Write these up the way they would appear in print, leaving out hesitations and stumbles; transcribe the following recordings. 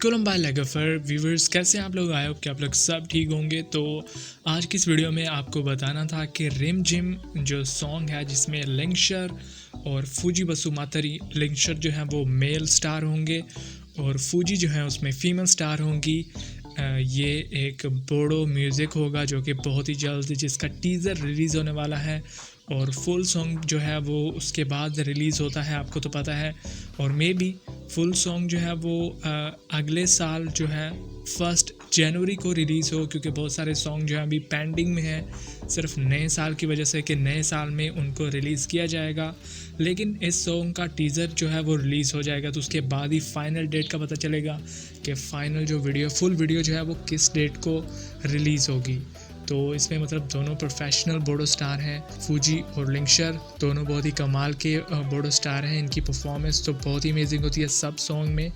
कोलम्बाई लेगोफर viewers, कैसे हैं आप लोग? आए हो कि आप लोग सब ठीक होंगे। तो आज की इस वीडियो में आपको बताना था कि रिम जिम जो सॉन्ग है जिसमें लिंगशर और फूजी बसुमातरी, लिंगशर जो है वो मेल स्टार होंगे और फूजी जो है उसमें फीमेल स्टार होंगी। ये एक बोडो म्यूज़िक होगा जो कि बहुत ही जल्द जिसका टीज़र रिलीज़ होने वाला है और फुल सॉन्ग जो है वो उसके बाद रिलीज़ होता है, आपको तो पता है। और मे बी फुल सॉन्ग जो है वो अगले साल जो है 1 जनवरी को रिलीज़ हो, क्योंकि बहुत सारे सॉन्ग जो है अभी पेंडिंग में है सिर्फ नए साल की वजह से कि नए साल में उनको रिलीज़ किया जाएगा। लेकिन इस सॉन्ग का टीज़र जो है वो रिलीज़ हो जाएगा तो उसके बाद ही फाइनल डेट का पता चलेगा कि फ़ाइनल जो वीडियो फुल वीडियो जो है वो किस डेट को रिलीज़ होगी। तो इसमें मतलब दोनों प्रोफेशनल बोडो स्टार हैं, फूजी और लिंगशर, दोनों बहुत ही कमाल के बोडो स्टार हैं। इनकी परफॉर्मेंस तो बहुत ही अमेजिंग होती है सब सॉन्ग में।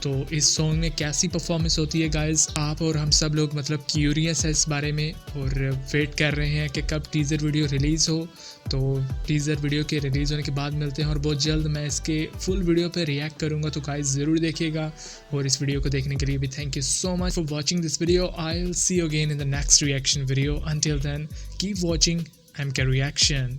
तो इस सॉन्ग में कैसी परफॉर्मेंस होती है गाइस, आप और हम सब लोग मतलब क्यूरियस है इस बारे में और वेट कर रहे हैं कि कब टीज़र वीडियो रिलीज़ हो। तो टीज़र वीडियो के रिलीज़ होने के बाद मिलते हैं और बहुत जल्द मैं इसके फुल वीडियो पे रिएक्ट करूँगा, तो गाइस ज़रूर देखिएगा। और इस वीडियो को देखने के लिए भी thank you so much for watching this video. I will see you again in the next reaction video. Until then, keep watching MK Reaction.